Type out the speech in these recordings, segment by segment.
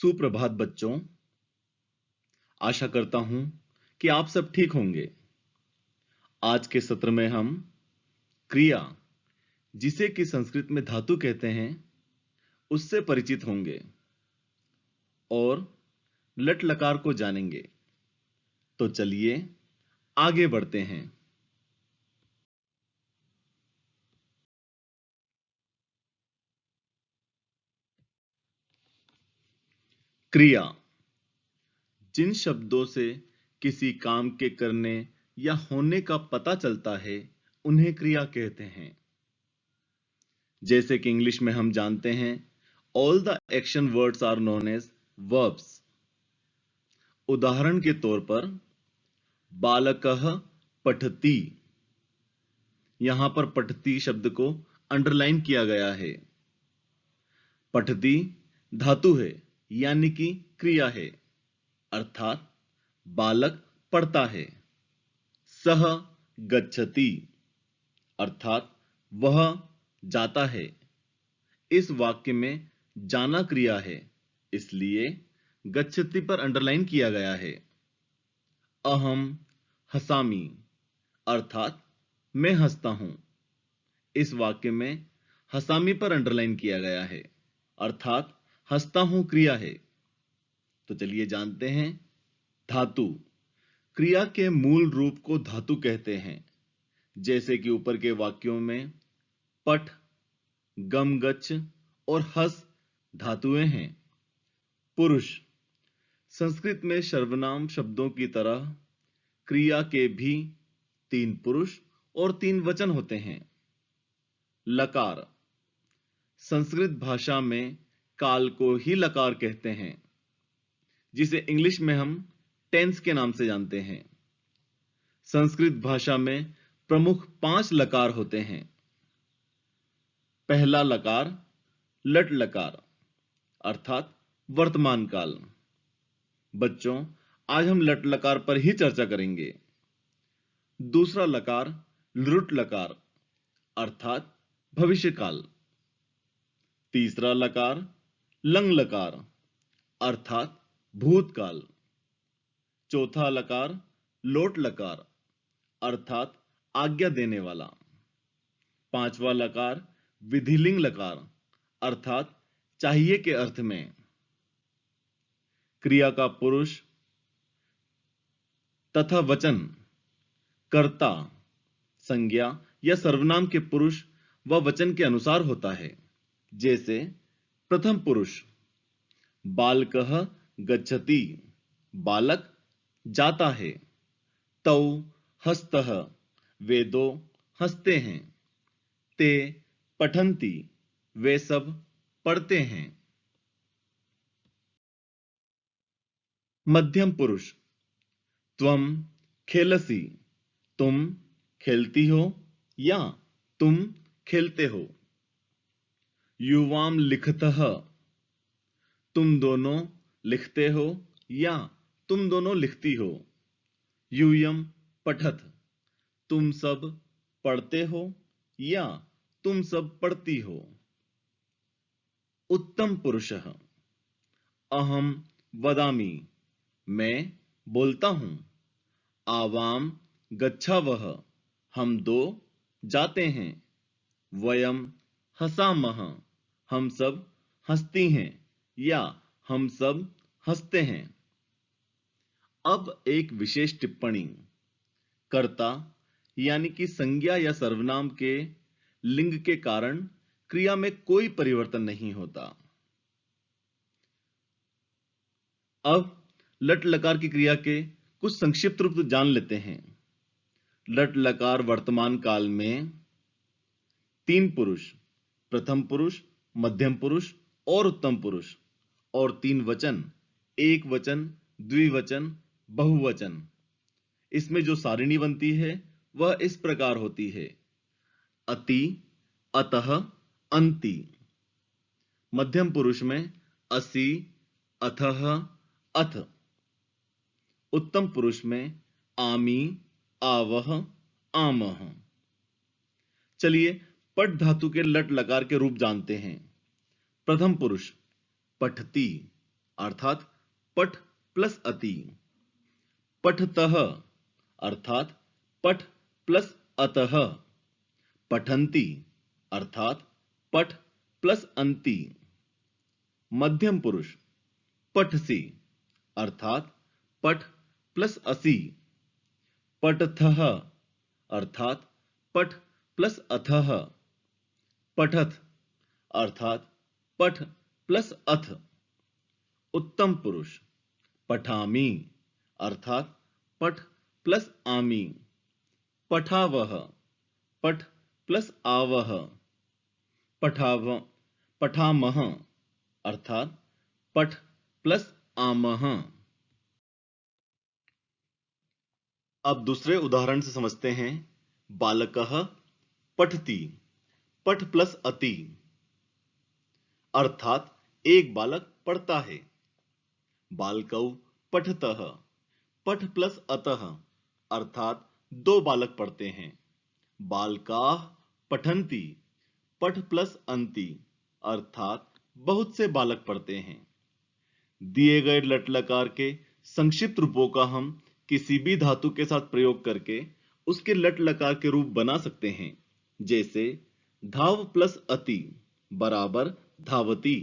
सुप्रभात बच्चों। आशा करता हूं कि आप सब ठीक होंगे। आज के सत्र में हम क्रिया, जिसे कि संस्कृत में धातु कहते हैं, उससे परिचित होंगे और लट लकार को जानेंगे। तो चलिए आगे बढ़ते हैं। क्रिया जिन शब्दों से किसी काम के करने या होने का पता चलता है, उन्हें क्रिया कहते हैं। जैसे कि इंग्लिश में हम जानते हैं, all the action words are known as verbs. उदाहरण के तौर पर बालकः पठति, यहां पर पठति शब्द को अंडरलाइन किया गया है। पठति धातु है, यानी कि क्रिया है, अर्थात बालक पढ़ता है। सह गच्छति, अर्थात वह जाता है। इस वाक्य में जाना क्रिया है, इसलिए गच्छति पर अंडरलाइन किया गया है। अहम हसामि, अर्थात मैं हंसता हूं। इस वाक्य में हसामि पर अंडरलाइन किया गया है, अर्थात हंसता हूं क्रिया है। तो चलिए जानते हैं। धातु क्रिया के मूल रूप को धातु कहते हैं। जैसे कि ऊपर के वाक्यों में पठ, गम गच्छ और हस धातुएं हैं। पुरुष संस्कृत में सर्वनाम शब्दों की तरह क्रिया के भी 3 पुरुष और 3 वचन होते हैं। लकार संस्कृत भाषा में काल को ही लकार कहते हैं, जिसे इंग्लिश में हम टेंस के नाम से जानते हैं। संस्कृत भाषा में प्रमुख 5 लकार होते हैं। पहला लकार लट लकार, अर्थात वर्तमान काल। बच्चों, आज हम लट लकार पर ही चर्चा करेंगे। दूसरा लकार लृट लकार, अर्थात भविष्य काल। तीसरा लकार लंग लकार, अर्थात भूतकाल। चौथा लकार लोट लकार, अर्थात आज्ञा देने वाला। पांचवा लकार विधिलिंग लकार, अर्थात चाहिए के अर्थ में। क्रिया का पुरुष तथा वचन कर्ता संज्ञा या सर्वनाम के पुरुष व वचन के अनुसार होता है। जैसे प्रथम पुरुष बालकः गच्छति, बालक जाता है। तौ हस्तः, वे दो हंसते हैं। ते पठन्ति, वे सब पढ़ते हैं। मध्यम पुरुष त्वम खेलसि, तुम खेलती हो या तुम खेलते हो। युवाम लिखतः, तुम दोनों लिखते हो या तुम दोनों लिखती हो। यूयम पठत, तुम सब पढ़ते हो या तुम सब पढ़ती हो। उत्तम पुरुषः अहम वदामि, मैं बोलता हूं। आवाम गच्छावः, हम दो जाते हैं। वयम हसामः, हम सब हंसती हैं या हम सब हंसते हैं। अब एक विशेष टिप्पणी। कर्ता यानी कि संज्ञा या सर्वनाम के लिंग के कारण क्रिया में कोई परिवर्तन नहीं होता। अब लट लकार की क्रिया के कुछ संक्षिप्त रूप जान लेते हैं। लट लकार वर्तमान काल में 3 पुरुष, प्रथम पुरुष, मध्यम पुरुष और उत्तम पुरुष, और 3 वचन, एक वचन, द्विवचन, बहुवचन। इसमें जो सारिणी बनती है वह इस प्रकार होती है: अति, अतः, अंति। मध्यम पुरुष में असि, अथः, अथ। उत्तम पुरुष में आमि, आवह, आमह। चलिए पठ धातु के लट लकार के रूप जानते हैं। प्रथम पुरुष पठति, अर्थात पठ प्लस अति। पठतः अर्थात पठ प्लस अतः। पठन्ति अर्थात पठ प्लस अन्ति। मध्यम पुरुष पठसि अर्थात पठ प्लस असि। पठथः अर्थात पठ प्लस अथः। पठथ अर्थात पठ प्लस अथ। उत्तम पुरुष पठामि अर्थात पठ प्लस आमि। पठावः पठ प्लस आवः। पठामः अर्थात पठ प्लस आमः। अब दूसरे उदाहरण से समझते हैं। बालकः पठति, पठ प्लस अति अर्थात एक बालक पढ़ता है। बालकौ पठतः, पठ प्लस अतः अर्थात दो बालक पढ़ते हैं। बालकाः पठन्ति, पठ प्लस अन्ति अर्थात बहुत से बालक पढ़ते हैं। दिए गए लट लकार के संक्षिप्त रूपों का हम किसी भी धातु के साथ प्रयोग करके उसके लट लकार के रूप बना सकते हैं। जैसे धाव प्लस अति बराबर धावती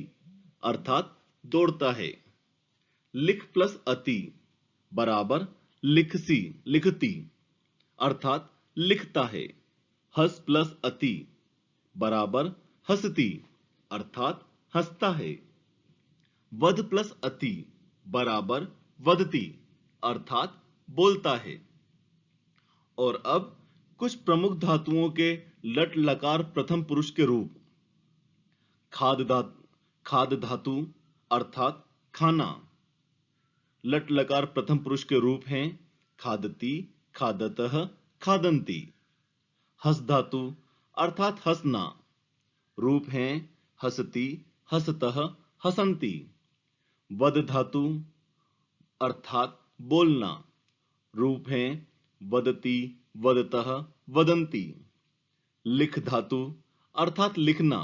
अर्थात दौड़ता है। लिख प्लस अति बराबर लिखसी लिखती अर्थात लिखता है। हस प्लस अति बराबर हंसती अर्थात हंसता है। वद प्लस अति बराबर वदती अर्थात बोलता है। और अब कुछ प्रमुख धातुओं के लट लकार प्रथम पुरुष के रूप। खाद धातु अर्थात खाना। लट लकार प्रथम पुरुष के रूप हैं खादती, खादतः, खादन्ति। हस धातु अर्थात हंसना। रूप हैं हसती, हसतः, हसन्ति। वद धातु अर्थात बोलना। रूप हैं वदती, वदतः, वदन्ति। लिख धातु अर्थात लिखना।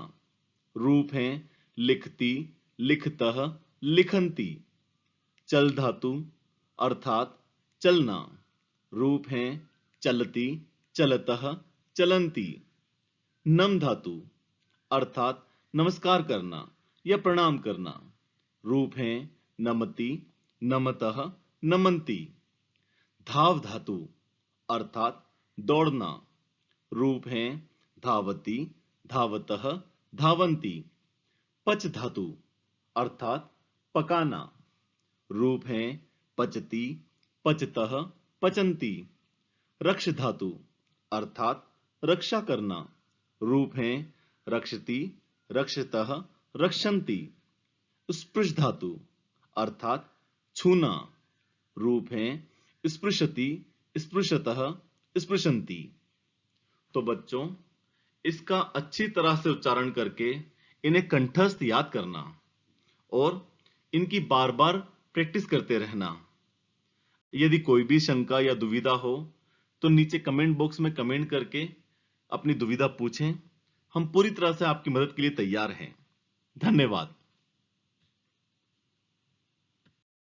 रूप हैं लिखती, लिखतः, लिखन्ति। चल धातु अर्थात चलना। रूप हैं चलती, चलतः, चलन्ति। नम धातु अर्थात नमस्कार करना या प्रणाम करना। रूप हैं नमति, नमतः, नमन्ति। धाव धातु अर्थात दौड़ना। रूप हैं धावती, धावतः, धावन्ति। पच धातु अर्थात पकाना। रूप हैं पचती, पचतः, पचन्ति। रक्ष धातु अर्थात रक्षा करना। रूप हैं रक्षति, रक्षतः, रक्षन्ति। स्पृश धातु अर्थात छूना। रूप हैं स्पृशति, स्पृशतः, स्पृशन्ति। तो बच्चों, इसका अच्छी तरह से उच्चारण करके इन्हें कंठस्थ याद करना और इनकी बार बार प्रैक्टिस करते रहना। यदि कोई भी शंका या दुविधा हो तो नीचे कमेंट बॉक्स में कमेंट करके अपनी दुविधा पूछें। हम पूरी तरह से आपकी मदद के लिए तैयार हैं। धन्यवाद।